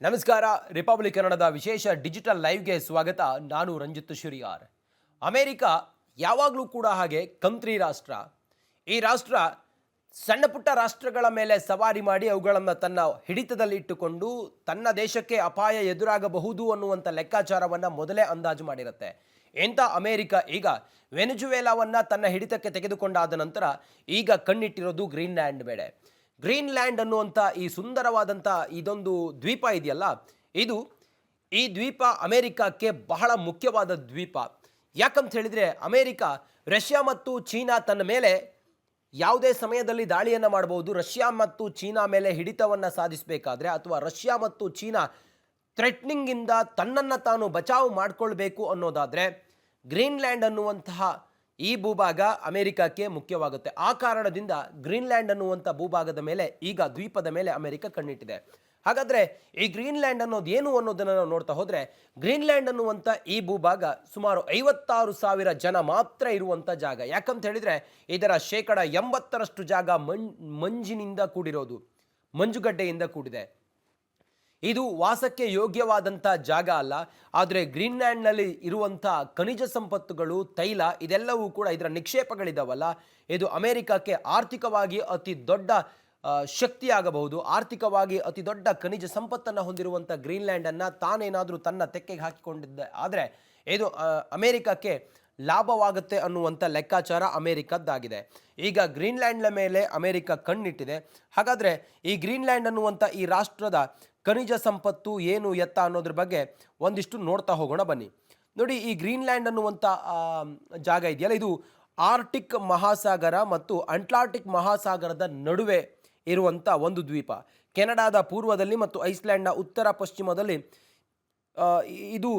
ನಮಸ್ಕಾರ. ರಿಪಬ್ಲಿಕ್ ಕನ್ನಡದ ವಿಶೇಷ ಡಿಜಿಟಲ್ ಲೈವ್ಗೆ ಸ್ವಾಗತ. ನಾನು ರಂಜಿತ್ ಶಿರಿಯಾರ್. ಅಮೆರಿಕ ಯಾವಾಗಲೂ ಕೂಡ ಹಾಗೆ ಕಂಟ್ರಿ ರಾಷ್ಟ್ರ. ಈ ರಾಷ್ಟ್ರ ಸಣ್ಣ ಪುಟ್ಟ ರಾಷ್ಟ್ರಗಳ ಮೇಲೆ ಸವಾರಿ ಮಾಡಿ ಅವುಗಳನ್ನು ತನ್ನ ಹಿಡಿತದಲ್ಲಿ ಇಟ್ಟುಕೊಂಡು ತನ್ನ ದೇಶಕ್ಕೆ ಅಪಾಯ ಎದುರಾಗಬಹುದು ಅನ್ನುವಂಥ ಲೆಕ್ಕಾಚಾರವನ್ನು ಮೊದಲೇ ಅಂದಾಜು ಮಾಡಿರುತ್ತೆ. ಇಂಥ ಅಮೆರಿಕ ಈಗ ವೆನೆಜುವೆಲಾವನ್ನು ತನ್ನ ಹಿಡಿತಕ್ಕೆ ತೆಗೆದುಕೊಂಡಾದ ನಂತರ ಈಗ ಕಣ್ಣಿಟ್ಟಿರೋದು ಗ್ರೀನ್ಲ್ಯಾಂಡ್ ಮೇಲೆ. ಗ್ರೀನ್ಲ್ಯಾಂಡ್ ಅನ್ನುವಂಥ ಈ ಸುಂದರವಾದಂಥ ಇದೊಂದು ದ್ವೀಪ ಇದೆಯಲ್ಲ, ಈ ದ್ವೀಪ ಅಮೆರಿಕಕ್ಕೆ ಬಹಳ ಮುಖ್ಯವಾದ ದ್ವೀಪ. ಯಾಕಂತ ಹೇಳಿದರೆ ಅಮೆರಿಕ ರಷ್ಯಾ ಮತ್ತು ಚೀನಾ ತನ್ನ ಮೇಲೆ ಯಾವುದೇ ಸಮಯದಲ್ಲಿ ದಾಳಿಯನ್ನು ಮಾಡಬಹುದು. ರಷ್ಯಾ ಮತ್ತು ಚೀನಾ ಮೇಲೆ ಹಿಡಿತವನ್ನು ಸಾಧಿಸಬೇಕಾದ್ರೆ ಅಥವಾ ರಷ್ಯಾ ಮತ್ತು ಚೀನಾ ಥ್ರೆಟ್ನಿಂಗಿಂದ ತನ್ನನ್ನು ತಾನು ಬಚಾವು ಮಾಡಿಕೊಳ್ಬೇಕು ಅನ್ನೋದಾದರೆ ಗ್ರೀನ್ಲ್ಯಾಂಡ್ ಅನ್ನುವಂತಹ ಈ ಭೂಭಾಗ ಅಮೆರಿಕಕ್ಕೆ ಮುಖ್ಯವಾಗುತ್ತೆ. ಆ ಕಾರಣದಿಂದ ಗ್ರೀನ್ಲ್ಯಾಂಡ್ ಅನ್ನುವಂಥ ಭೂಭಾಗದ ಮೇಲೆ ಈಗ ದ್ವೀಪದ ಮೇಲೆ ಅಮೆರಿಕ ಕಣ್ಣಿಟ್ಟಿದೆ. ಹಾಗಾದರೆ ಈ ಗ್ರೀನ್ಲ್ಯಾಂಡ್ ಅನ್ನೋದು ಏನು ಅನ್ನೋದನ್ನು ನಾವು ನೋಡ್ತಾ ಹೋದರೆ, ಗ್ರೀನ್ಲ್ಯಾಂಡ್ ಅನ್ನುವಂಥ ಈ ಭೂಭಾಗ ಸುಮಾರು 56,000 ಜನ ಮಾತ್ರ ಇರುವಂಥ ಜಾಗ. ಯಾಕಂತ ಹೇಳಿದರೆ ಇದರ 80% ಜಾಗ ಮಂಜಿನಿಂದ ಕೂಡಿರೋದು, ಮಂಜುಗಡ್ಡೆಯಿಂದ ಕೂಡಿದೆ. ಇದು ವಾಸಕ್ಕೆ ಯೋಗ್ಯವಾದಂಥ ಜಾಗ ಅಲ್ಲ. ಆದರೆ ಗ್ರೀನ್ಲ್ಯಾಂಡ್ನಲ್ಲಿ ಇರುವಂಥ ಖನಿಜ ಸಂಪತ್ತುಗಳು, ತೈಲ, ಇದೆಲ್ಲವೂ ಕೂಡ ಇದರ ನಿಕ್ಷೇಪಗಳಿದ್ದಾವಲ್ಲ, ಇದು ಅಮೆರಿಕಕ್ಕೆ ಆರ್ಥಿಕವಾಗಿ ಅತಿ ದೊಡ್ಡ ಶಕ್ತಿಯಾಗಬಹುದು. ಆರ್ಥಿಕವಾಗಿ ಅತಿ ದೊಡ್ಡ ಖನಿಜ ಸಂಪತ್ತನ್ನು ಹೊಂದಿರುವಂಥ ಗ್ರೀನ್ಲ್ಯಾಂಡನ್ನು ತಾನೇನಾದರೂ ತನ್ನ ತೆಕ್ಕೆಗೆ ಹಾಕಿಕೊಂಡಿದ್ದೆ ಆದರೆ ಇದು ಅಮೆರಿಕಕ್ಕೆ ಲಾಭವಾಗುತ್ತೆ ಅನ್ನುವಂಥ ಲೆಕ್ಕಾಚಾರ ಅಮೆರಿಕದ್ದಾಗಿದೆ. ಈಗ ಗ್ರೀನ್ಲ್ಯಾಂಡ್ನ ಮೇಲೆ ಅಮೆರಿಕ ಕಣ್ಣಿಟ್ಟಿದೆ. ಹಾಗಾದರೆ ಈ ಗ್ರೀನ್ಲ್ಯಾಂಡ್ ಅನ್ನುವಂಥ ಈ ರಾಷ್ಟ್ರದ ಖನಿಜ ಸಂಪತ್ತು ಏನು ಎತ್ತ ಅನ್ನೋದ್ರ ಬಗ್ಗೆ ಒಂದಿಷ್ಟು ನೋಡ್ತಾ ಹೋಗೋಣ ಬನ್ನಿ. ನೋಡಿ, ಈ ಗ್ರೀನ್ಲ್ಯಾಂಡ್ ಅನ್ನುವಂಥ ಜಾಗ ಇದೆಯಲ್ಲ, ಇದು ಆರ್ಟಿಕ್ ಮಹಾಸಾಗರ ಮತ್ತು ಅಟ್ಲಾಂಟಿಕ್ ಮಹಾಸಾಗರದ ನಡುವೆ ಇರುವಂಥ ಒಂದು ದ್ವೀಪ. ಕೆನಡಾದ ಪೂರ್ವದಲ್ಲಿ ಮತ್ತು ಐಸ್ಲ್ಯಾಂಡ್ನ ಉತ್ತರ ಪಶ್ಚಿಮದಲ್ಲಿ ಇದು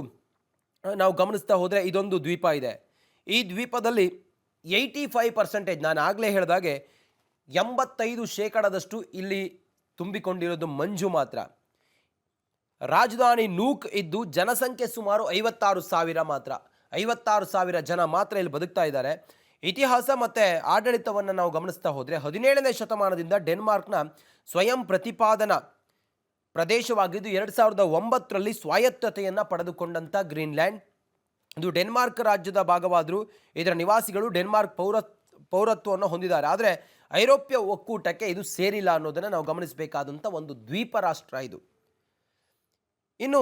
ನಾವು ಗಮನಿಸ್ತಾ ಹೋದರೆ ಇದೊಂದು ದ್ವೀಪ ಇದೆ. ಈ ದ್ವೀಪದಲ್ಲಿ 85%, ನಾನು ಆಗಲೇ ಹೇಳಿದಾಗೆ 85% ಇಲ್ಲಿ ತುಂಬಿಕೊಂಡಿರೋದು ಮಂಜು ಮಾತ್ರ. ರಾಜಧಾನಿ ನೂಕ್ ಇದ್ದು ಜನಸಂಖ್ಯೆ ಸುಮಾರು 56,000 ಮಾತ್ರ. 56,000 ಜನ ಮಾತ್ರ ಇಲ್ಲಿ ಬದುಕ್ತಾ ಇದ್ದಾರೆ. ಇತಿಹಾಸ ಮತ್ತು ಆಡಳಿತವನ್ನು ನಾವು ಗಮನಿಸ್ತಾ ಹೋದರೆ 17ನೇ ಶತಮಾನದಿಂದ ಡೆನ್ಮಾರ್ಕ್ನ ಸ್ವಯಂ ಪ್ರತಿಪಾದನಾ ಪ್ರದೇಶವಾಗಿದ್ದು 2009ರಲ್ಲಿ ಸ್ವಾಯತ್ತತೆಯನ್ನು ಪಡೆದುಕೊಂಡಂಥ ಗ್ರೀನ್ಲ್ಯಾಂಡ್ ಇದು ಡೆನ್ಮಾರ್ಕ್ ರಾಜ್ಯದ ಭಾಗವಾದರೂ ಇದರ ನಿವಾಸಿಗಳು ಡೆನ್ಮಾರ್ಕ್ ಪೌರತ್ವವನ್ನು ಹೊಂದಿದ್ದಾರೆ. ಆದರೆ ಐರೋಪ್ಯ ಒಕ್ಕೂಟಕ್ಕೆ ಇದು ಸೇರಿಲ್ಲ ಅನ್ನೋದನ್ನು ನಾವು ಗಮನಿಸಬೇಕಾದಂಥ ಒಂದು ದ್ವೀಪ ರಾಷ್ಟ್ರ ಇದು. ಇನ್ನು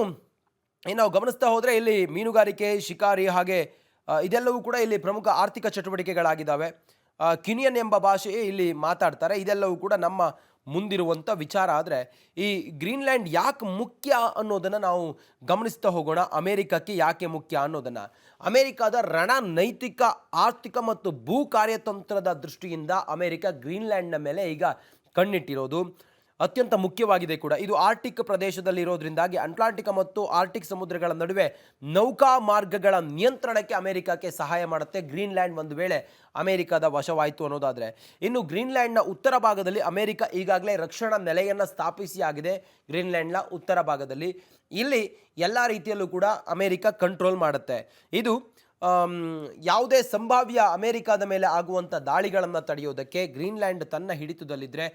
ನಾವು ಗಮನಿಸ್ತಾ ಹೋದರೆ ಇಲ್ಲಿ ಮೀನುಗಾರಿಕೆ, ಶಿಕಾರಿ ಹಾಗೆ ಇದೆಲ್ಲವೂ ಕೂಡ ಇಲ್ಲಿ ಪ್ರಮುಖ ಆರ್ಥಿಕ ಚಟುವಟಿಕೆಗಳಾಗಿದ್ದಾವೆ. ಕಿನಿಯನ್ ಎಂಬ ಭಾಷೆ ಇಲ್ಲಿ ಮಾತಾಡ್ತಾರೆ. ಇದೆಲ್ಲವೂ ಕೂಡ ನಮ್ಮ ಮುಂದಿರುವಂಥ ವಿಚಾರ. ಆದರೆ ಈ ಗ್ರೀನ್ಲ್ಯಾಂಡ್ ಯಾಕೆ ಮುಖ್ಯ ಅನ್ನೋದನ್ನು ನಾವು ಗಮನಿಸ್ತಾ ಹೋಗೋಣ. ಅಮೆರಿಕಕ್ಕೆ ಯಾಕೆ ಮುಖ್ಯ ಅನ್ನೋದನ್ನು, ಅಮೆರಿಕದ ರಣನೈತಿಕ, ಆರ್ಥಿಕ ಮತ್ತು ಭೂ ಕಾರ್ಯತಂತ್ರದ ದೃಷ್ಟಿಯಿಂದ ಅಮೆರಿಕ ಗ್ರೀನ್ಲ್ಯಾಂಡ್ನ ಮೇಲೆ ಈಗ ಕಣ್ಣಿಟ್ಟಿರೋದು ಅತ್ಯಂತ ಮುಖ್ಯವಾಗಿದೆ ಕೂಡ. ಇದು ಆರ್ಟಿಕ್ ಪ್ರದೇಶದಲ್ಲಿ ಇರೋದ್ರಿಂದಾಗಿ ಅಟ್ಲಾಂಟಿಕ್ ಮತ್ತು ಆರ್ಟಿಕ್ ಸಮುದ್ರಗಳ ನಡುವೆ ನೌಕಾ ಮಾರ್ಗಗಳ ನಿಯಂತ್ರಣಕ್ಕೆ ಅಮೆರಿಕಕ್ಕೆ ಸಹಾಯ ಮಾಡುತ್ತೆ ಗ್ರೀನ್ಲ್ಯಾಂಡ್ ಒಂದು ವೇಳೆ ಅಮೆರಿಕದ ವಶವಾಯಿತು ಅನ್ನೋದಾದರೆ. ಇನ್ನು ಗ್ರೀನ್ಲ್ಯಾಂಡ್ನ ಉತ್ತರ ಭಾಗದಲ್ಲಿ ಅಮೆರಿಕ ಈಗಾಗಲೇ ರಕ್ಷಣಾ ನೆಲೆಯನ್ನು ಸ್ಥಾಪಿಸಿ ಆಗಿದೆ. ಗ್ರೀನ್ಲ್ಯಾಂಡ್ನ ಉತ್ತರ ಭಾಗದಲ್ಲಿ ಇಲ್ಲಿ ಎಲ್ಲ ರೀತಿಯಲ್ಲೂ ಕೂಡ ಅಮೆರಿಕ ಕಂಟ್ರೋಲ್ ಮಾಡುತ್ತೆ. ಇದು ಯಾವುದೇ ಸಂಭಾವ್ಯ ಅಮೆರಿಕದ ಮೇಲೆ ಆಗುವಂಥ ದಾಳಿಗಳನ್ನು ತಡೆಯೋದಕ್ಕೆ ಗ್ರೀನ್ಲ್ಯಾಂಡ್ ತನ್ನ ಹಿಡಿತದಲ್ಲಿದ್ದರೆ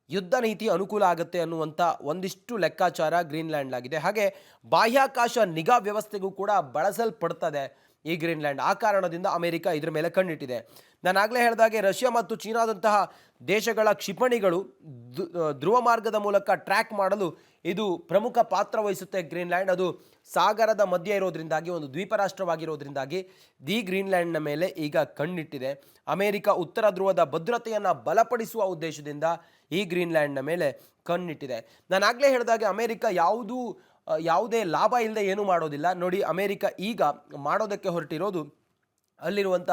ಯುದ್ಧ ನೀತಿ ಅನುಕೂಲ ಆಗುತ್ತೆ ಅನ್ನುವಂಥ ಒಂದಿಷ್ಟು ಲೆಕ್ಕಾಚಾರ ಗ್ರೀನ್ಲ್ಯಾಂಡ್ಲಾಗಿದೆ. ಹಾಗೆ ಬಾಹ್ಯಾಕಾಶ ನಿಗಾ ವ್ಯವಸ್ಥೆಗೂ ಕೂಡ ಬಳಸಲ್ಪಡ್ತದೆ ಈ ಗ್ರೀನ್ಲ್ಯಾಂಡ್. ಆ ಕಾರಣದಿಂದ ಅಮೆರಿಕ ಇದರ ಮೇಲೆ ಕಣ್ಣಿಟ್ಟಿದೆ. ನಾನು ಆಗಲೇ ಹೇಳಿದಾಗೆ ರಷ್ಯಾ ಮತ್ತು ಚೀನಾದಂತಹ ದೇಶಗಳ ಕ್ಷಿಪಣಿಗಳು ಧ್ರುವ ಮಾರ್ಗದ ಮೂಲಕ ಟ್ರ್ಯಾಕ್ ಮಾಡಲು ಇದು ಪ್ರಮುಖ ಪಾತ್ರ ವಹಿಸುತ್ತೆ ಗ್ರೀನ್ಲ್ಯಾಂಡ್. ಅದು ಸಾಗರದ ಮಧ್ಯೆ ಇರೋದ್ರಿಂದಾಗಿ, ಒಂದು ದ್ವೀಪ ರಾಷ್ಟ್ರವಾಗಿರೋದ್ರಿಂದಾಗಿ ಗ್ರೀನ್ಲ್ಯಾಂಡ್ನ ಮೇಲೆ ಈಗ ಕಣ್ಣಿಟ್ಟಿದೆ. ಅಮೆರಿಕ ಉತ್ತರ ಧ್ರುವದ ಭದ್ರತೆಯನ್ನು ಬಲಪಡಿಸುವ ಉದ್ದೇಶದಿಂದ ಈ ಗ್ರೀನ್ಲ್ಯಾಂಡ್ನ ಮೇಲೆ ಕಣ್ಣಿಟ್ಟಿದೆ. ನಾನು ಆಗಲೇ ಹೇಳಿದಾಗೆ ಅಮೆರಿಕ ಯಾವುದೇ ಲಾಭ ಇಲ್ಲದೆ ಏನೂ ಮಾಡೋದಿಲ್ಲ. ನೋಡಿ, ಅಮೆರಿಕ ಈಗ ಮಾಡೋದಕ್ಕೆ ಹೊರಟಿರೋದು ಅಲ್ಲಿರುವಂಥ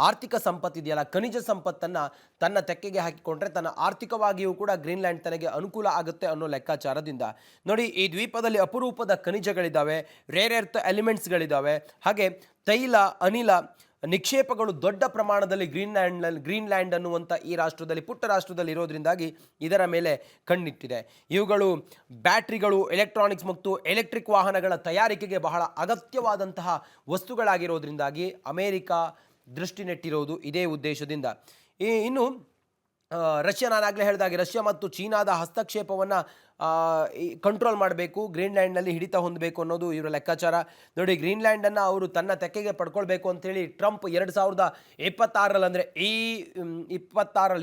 ಆರ್ಥಿಕ ಸಂಪತ್ತಿದೆಯಲ್ಲ, ಖನಿಜ ಸಂಪತ್ತನ್ನು ತನ್ನ ತೆಕ್ಕೆಗೆ ಹಾಕಿಕೊಂಡ್ರೆ ತನ್ನ ಆರ್ಥಿಕವಾಗಿಯೂ ಕೂಡ ಗ್ರೀನ್ಲ್ಯಾಂಡ್ ತನಗೆ ಅನುಕೂಲ ಆಗುತ್ತೆ ಅನ್ನೋ ಲೆಕ್ಕಾಚಾರದಿಂದ. ನೋಡಿ, ಈ ದ್ವೀಪದಲ್ಲಿ ಅಪರೂಪದ ಖನಿಜಗಳಿದ್ದಾವೆ, ರೇರ್ ಎರ್ತ್ ಎಲಿಮೆಂಟ್ಸ್ಗಳಿದ್ದಾವೆ. ಹಾಗೆ ತೈಲ, ಅನಿಲ ನಿಕ್ಷೇಪಗಳು ದೊಡ್ಡ ಪ್ರಮಾಣದಲ್ಲಿ ಗ್ರೀನ್ಲ್ಯಾಂಡ್ ಅನ್ನುವಂಥ ಈ ರಾಷ್ಟ್ರದಲ್ಲಿ, ಪುಟ್ಟ ರಾಷ್ಟ್ರದಲ್ಲಿ ಇರೋದ್ರಿಂದಾಗಿ ಇದರ ಮೇಲೆ ಕಣ್ಣಿಟ್ಟಿದೆ. ಇವುಗಳು ಬ್ಯಾಟ್ರಿಗಳು, ಎಲೆಕ್ಟ್ರಾನಿಕ್ಸ್ ಮತ್ತು ಎಲೆಕ್ಟ್ರಿಕ್ ವಾಹನಗಳ ತಯಾರಿಕೆಗೆ ಬಹಳ ಅಗತ್ಯವಾದಂತಹ ವಸ್ತುಗಳಾಗಿರೋದ್ರಿಂದಾಗಿ ಅಮೆರಿಕ ದೃಷ್ಟಿ ನೆಟ್ಟಿರೋದು ಇದೇ ಉದ್ದೇಶದಿಂದ. ಇನ್ನು ರಷ್ಯಾ, ನಾನಾಗಲೇ ಹೇಳಿದಾಗೆ ರಷ್ಯಾ ಮತ್ತು ಚೀನಾದ ಹಸ್ತಕ್ಷೇಪವನ್ನು ಕಂಟ್ರೋಲ್ ಮಾಡಬೇಕು, ಗ್ರೀನ್ಲ್ಯಾಂಡ್ನಲ್ಲಿ ಹಿಡಿತ ಹೊಂದಬೇಕು ಅನ್ನೋದು ಇವರ ಲೆಕ್ಕಾಚಾರ. ನೋಡಿ, ಗ್ರೀನ್ಲ್ಯಾಂಡನ್ನು ಅವರು ತನ್ನ ತೆಕ್ಕೆಗೆ ಪಡ್ಕೊಳ್ಬೇಕು ಅಂತೇಳಿ ಟ್ರಂಪ್ 2026ರಲ್ಲಿ ಅಂದರೆ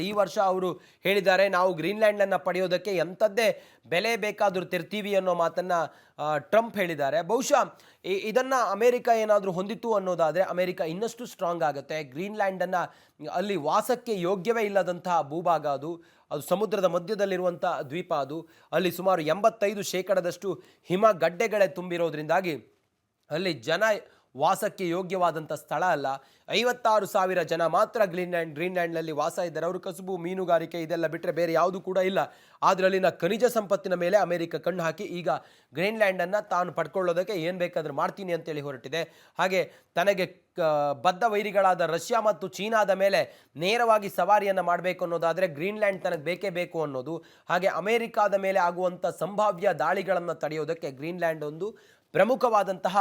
ಈ ವರ್ಷ ಅವರು ಹೇಳಿದ್ದಾರೆ, ನಾವು ಗ್ರೀನ್ಲ್ಯಾಂಡನ್ನು ಪಡೆಯೋದಕ್ಕೆ ಎಂಥದ್ದೇ ಬೆಲೆ ಬೇಕಾದರೂ ತೆರ್ತೀವಿ ಅನ್ನೋ ಮಾತನ್ನು ಟ್ರಂಪ್ ಹೇಳಿದ್ದಾರೆ. ಬಹುಶಃ ಇದನ್ನು ಅಮೇರಿಕ ಏನಾದರೂ ಹೊಂದಿತ್ತು ಅನ್ನೋದಾದರೆ ಅಮೇರಿಕ ಇನ್ನಷ್ಟು ಸ್ಟ್ರಾಂಗ್ ಆಗುತ್ತೆ. ಗ್ರೀನ್ಲ್ಯಾಂಡನ್ನು ಅಲ್ಲಿ ವಾಸಕ್ಕೆ ಯೋಗ್ಯವೇ ಇಲ್ಲದಂತಹ ಭೂಭಾಗ ಅದು ಸಮುದ್ರದ ಮಧ್ಯದಲ್ಲಿರುವಂಥ ದ್ವೀಪ ಅದು. ಅಲ್ಲಿ ಸುಮಾರು 85% ಹಿಮಗಡ್ಡೆಗಳೇ ತುಂಬಿರೋದ್ರಿಂದಾಗಿ ಅಲ್ಲಿ ಜನ ವಾಸಕ್ಕೆ ಯೋಗ್ಯವಾದಂಥ ಸ್ಥಳ ಅಲ್ಲ. 56,000 ಜನ ಮಾತ್ರ ಗ್ರೀನ್ಲ್ಯಾಂಡ್ನಲ್ಲಿ ವಾಸ ಇದ್ದಾರೆ. ಅವರು ಕಸುಬು, ಮೀನುಗಾರಿಕೆ ಇದೆಲ್ಲ ಬಿಟ್ಟರೆ ಬೇರೆ ಯಾವುದೂ ಕೂಡ ಇಲ್ಲ. ಆದರೆ ಅಲ್ಲಿನ ಖನಿಜ ಸಂಪತ್ತಿನ ಮೇಲೆ ಅಮೆರಿಕ ಕಣ್ಣು ಹಾಕಿ ಈಗ ಗ್ರೀನ್ಲ್ಯಾಂಡನ್ನು ತಾನು ಪಡ್ಕೊಳ್ಳೋದಕ್ಕೆ ಏನು ಬೇಕಾದರೂ ಮಾಡ್ತೀನಿ ಅಂತೇಳಿ ಹೊರಟಿದೆ. ಹಾಗೆ ತನಗೆ ಬದ್ಧ ವೈರಿಗಳಾದ ರಷ್ಯಾ ಮತ್ತು ಚೀನಾದ ಮೇಲೆ ನೇರವಾಗಿ ಸವಾರಿಯನ್ನು ಮಾಡಬೇಕು ಅನ್ನೋದಾದರೆ ಗ್ರೀನ್ಲ್ಯಾಂಡ್ ತನಗೆ ಬೇಕೇ ಬೇಕು ಅನ್ನೋದು. ಹಾಗೆ ಅಮೆರಿಕಾದ ಮೇಲೆ ಆಗುವಂಥ ಸಂಭಾವ್ಯ ದಾಳಿಗಳನ್ನು ತಡೆಯೋದಕ್ಕೆ ಗ್ರೀನ್ಲ್ಯಾಂಡ್ ಒಂದು ಪ್ರಮುಖವಾದಂತಹ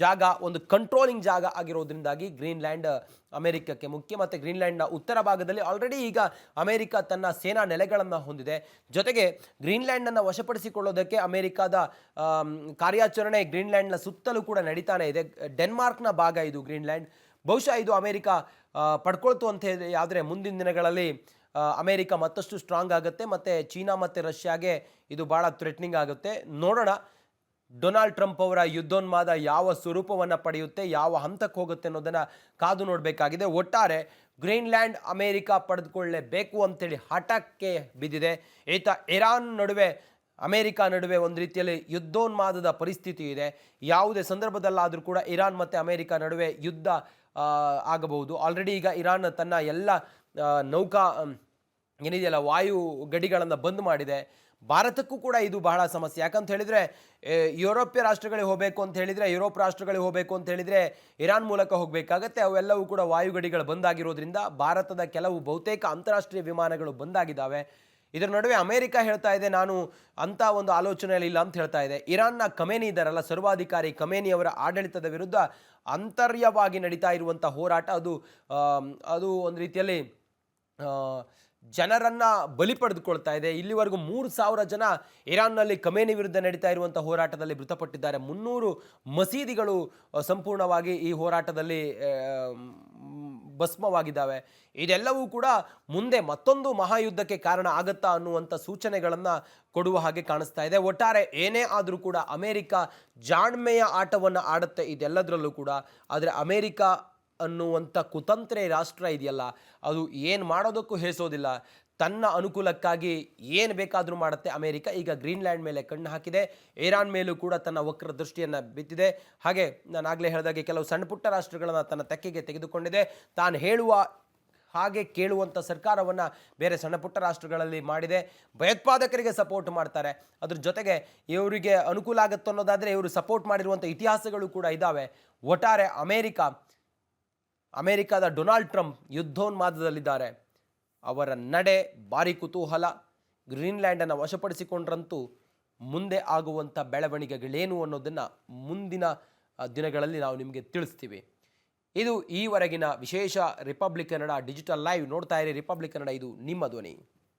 ಜಾಗ, ಒಂದು ಕಂಟ್ರೋಲಿಂಗ್ ಜಾಗ ಆಗಿರೋದ್ರಿಂದಾಗಿ ಗ್ರೀನ್ಲ್ಯಾಂಡ್ ಅಮೆರಿಕಕ್ಕೆ ಮುಖ್ಯ. ಮತ್ತು ಗ್ರೀನ್ಲ್ಯಾಂಡ್ನ ಉತ್ತರ ಭಾಗದಲ್ಲಿ ಆಲ್ರೆಡಿ ಈಗ ಅಮೆರಿಕ ತನ್ನ ಸೇನಾ ನೆಲೆಗಳನ್ನು ಹೊಂದಿದೆ. ಜೊತೆಗೆ ಗ್ರೀನ್ಲ್ಯಾಂಡನ್ನು ವಶಪಡಿಸಿಕೊಳ್ಳೋದಕ್ಕೆ ಅಮೆರಿಕದ ಕಾರ್ಯಾಚರಣೆ ಗ್ರೀನ್ಲ್ಯಾಂಡ್ನ ಸುತ್ತಲೂ ಕೂಡ ನಡೀತಾನೆ ಇದೆ. ಡೆನ್ಮಾರ್ಕ್ನ ಭಾಗ ಇದು ಗ್ರೀನ್ಲ್ಯಾಂಡ್. ಬಹುಶಃ ಇದು ಅಮೆರಿಕ ಪಡ್ಕೊಳ್ತು ಅಂತ ಹೇಳಿ ಆದರೆ ಮುಂದಿನ ದಿನಗಳಲ್ಲಿ ಅಮೆರಿಕ ಮತ್ತಷ್ಟು ಸ್ಟ್ರಾಂಗ್ ಆಗುತ್ತೆ ಮತ್ತು ಚೀನಾ ಮತ್ತು ರಷ್ಯಾಗೆ ಇದು ಭಾಳ ಥ್ರೆಟ್ನಿಂಗ್ ಆಗುತ್ತೆ. ನೋಡೋಣ ಡೊನಾಲ್ಡ್ ಟ್ರಂಪ್ ಅವರ ಯುದ್ಧೋನ್ಮಾದ ಯಾವ ಸ್ವರೂಪವನ್ನು ಪಡೆಯುತ್ತೆ, ಯಾವ ಹಂತಕ್ಕೆ ಹೋಗುತ್ತೆ ಅನ್ನೋದನ್ನು ಕಾದು ನೋಡಬೇಕಾಗಿದೆ. ಒಟ್ಟಾರೆ ಗ್ರೀನ್ಲ್ಯಾಂಡ್ ಅಮೆರಿಕ ಪಡೆದುಕೊಳ್ಳಲೇಬೇಕು ಅಂತೇಳಿ ಹಠಕ್ಕೆ ಬಿದ್ದಿದೆ. ಇರಾನ್ ನಡುವೆ ಅಮೆರಿಕ ನಡುವೆ ಒಂದು ರೀತಿಯಲ್ಲಿ ಯುದ್ಧೋನ್ಮಾದದ ಪರಿಸ್ಥಿತಿ ಇದೆ. ಯಾವುದೇ ಸಂದರ್ಭದಲ್ಲಾದರೂ ಕೂಡ ಇರಾನ್ ಮತ್ತು ಅಮೆರಿಕ ನಡುವೆ ಯುದ್ಧ ಆಗಬಹುದು. ಆಲ್ರೆಡಿ ಈಗ ಇರಾನ್ ತನ್ನ ಎಲ್ಲ ನೌಕಾ ಏನಿದೆಯಲ್ಲ ವಾಯು ಗಡಿಗಳನ್ನು ಬಂದ್ ಮಾಡಿದೆ. ಭಾರತಕ್ಕೂ ಕೂಡ ಇದು ಬಹಳ ಸಮಸ್ಯೆ. ಯಾಕಂತ ಹೇಳಿದರೆ ಯುರೋಪ್ಯ ರಾಷ್ಟ್ರಗಳಿಗೆ ಹೋಗಬೇಕು ಅಂತ ಹೇಳಿದರೆ ಇರಾನ್ ಮೂಲಕ ಹೋಗಬೇಕಾಗತ್ತೆ. ಅವೆಲ್ಲವೂ ಕೂಡ ವಾಯುಗಡಿಗಳು ಬಂದಾಗಿರೋದ್ರಿಂದ ಭಾರತದ ಕೆಲವು ಬಹುತೇಕ ಅಂತಾರಾಷ್ಟ್ರೀಯ ವಿಮಾನಗಳು ಬಂದಾಗಿದ್ದಾವೆ. ಇದರ ನಡುವೆ ಅಮೆರಿಕ ಹೇಳ್ತಾ ಇದೆ ನಾನು ಅಂಥ ಒಂದು ಆಲೋಚನೆಯಲ್ಲಿ ಇಲ್ಲ ಅಂತ ಹೇಳ್ತಾ ಇದೆ. ಇರಾನ್ನ ಖಮೇನಿ ಇದ್ದಾರಲ್ಲ, ಸರ್ವಾಧಿಕಾರಿ ಖಮೇನಿ ಅವರ ಆಡಳಿತದ ವಿರುದ್ಧ ಅಂತರ್ಯವಾಗಿ ನಡೀತಾ ಇರುವಂಥ ಹೋರಾಟ ಅದು ಒಂದು ರೀತಿಯಲ್ಲಿ ಜನರನ್ನು ಬಲಿ ಪಡೆದುಕೊಳ್ತಾ ಇದೆ. ಇಲ್ಲಿವರೆಗೂ 3,000 ಜನ ಇರಾನ್ನಲ್ಲಿ ಖಮೇನಿ ವಿರುದ್ಧ ನಡೀತಾ ಇರುವಂಥ ಹೋರಾಟದಲ್ಲಿ ಮೃತಪಟ್ಟಿದ್ದಾರೆ. 300 ಮಸೀದಿಗಳು ಸಂಪೂರ್ಣವಾಗಿ ಈ ಹೋರಾಟದಲ್ಲಿ ಭಸ್ಮವಾಗಿದ್ದಾವೆ. ಇದೆಲ್ಲವೂ ಕೂಡ ಮುಂದೆ ಮತ್ತೊಂದು ಮಹಾಯುದ್ಧಕ್ಕೆ ಕಾರಣ ಆಗುತ್ತಾ ಅನ್ನುವಂಥ ಸೂಚನೆಗಳನ್ನು ಕೊಡುವ ಹಾಗೆ ಕಾಣಿಸ್ತಾ ಇದೆ. ಒಟ್ಟಾರೆ ಏನೇ ಆದರೂ ಕೂಡ ಅಮೆರಿಕ ಜಾಣ್ಮೆಯ ಆಟವನ್ನು ಆಡುತ್ತೆ ಇದೆಲ್ಲದರಲ್ಲೂ ಕೂಡ. ಆದರೆ ಅಮೆರಿಕ ಅನ್ನುವಂಥ ಕುತಂತ್ರೆ ರಾಷ್ಟ್ರ ಇದೆಯಲ್ಲ, ಅದು ಏನು ಮಾಡೋದಕ್ಕೂ ಹೇಸೋದಿಲ್ಲ. ತನ್ನ ಅನುಕೂಲಕ್ಕಾಗಿ ಏನು ಬೇಕಾದರೂ ಮಾಡುತ್ತೆ ಅಮೆರಿಕ. ಈಗ ಗ್ರೀನ್ಲ್ಯಾಂಡ್ ಮೇಲೆ ಕಣ್ಣು ಹಾಕಿದೆ, ಇರಾನ್ ಮೇಲೂ ಕೂಡ ತನ್ನ ವಕ್ರ ದೃಷ್ಟಿಯನ್ನು ಬಿತ್ತಿದೆ. ಹಾಗೆ ನಾನು ಆಗಲೇ ಹೇಳಿದಾಗೆ ಕೆಲವು ಸಣ್ಣ ಪುಟ್ಟ ರಾಷ್ಟ್ರಗಳನ್ನು ತನ್ನ ತೆಕ್ಕೆಗೆ ತೆಗೆದುಕೊಂಡಿದೆ. ತಾನು ಹೇಳುವ ಹಾಗೆ ಕೇಳುವಂಥ ಸರ್ಕಾರವನ್ನು ಬೇರೆ ಸಣ್ಣ ಪುಟ್ಟ ರಾಷ್ಟ್ರಗಳಲ್ಲಿ ಮಾಡಿದೆ. ಭಯೋತ್ಪಾದಕರಿಗೆ ಸಪೋರ್ಟ್ ಮಾಡ್ತಾರೆ. ಅದ್ರ ಜೊತೆಗೆ ಇವರಿಗೆ ಅನುಕೂಲ ಆಗುತ್ತೆ ಅನ್ನೋದಾದರೆ ಇವರು ಸಪೋರ್ಟ್ ಮಾಡಿರುವಂಥ ಇತಿಹಾಸಗಳು ಕೂಡ ಇದ್ದಾವೆ. ಒಟ್ಟಾರೆ ಅಮೆರಿಕದ ಡೊನಾಲ್ಡ್ ಟ್ರಂಪ್ ಯುದ್ಧೋನ್ಮಾದದಲ್ಲಿದ್ದಾರೆ. ಅವರ ನಡೆ ಭಾರಿ ಕುತೂಹಲ. ಗ್ರೀನ್ಲ್ಯಾಂಡನ್ನು ವಶಪಡಿಸಿಕೊಂಡ್ರಂತೂ ಮುಂದೆ ಆಗುವಂಥ ಬೆಳವಣಿಗೆಗಳೇನು ಅನ್ನೋದನ್ನು ಮುಂದಿನ ದಿನಗಳಲ್ಲಿ ನಾವು ನಿಮಗೆ ತಿಳಿಸ್ತೀವಿ. ಇದು ಈವರೆಗಿನ ವಿಶೇಷ ರಿಪಬ್ಲಿಕ್ ಕನ್ನಡ ಡಿಜಿಟಲ್ ಲೈವ್. ನೋಡ್ತಾ ಇರಿ ರಿಪಬ್ಲಿಕ್ ಕನ್ನಡ, ಇದು ನಿಮ್ಮ ಧ್ವನಿ.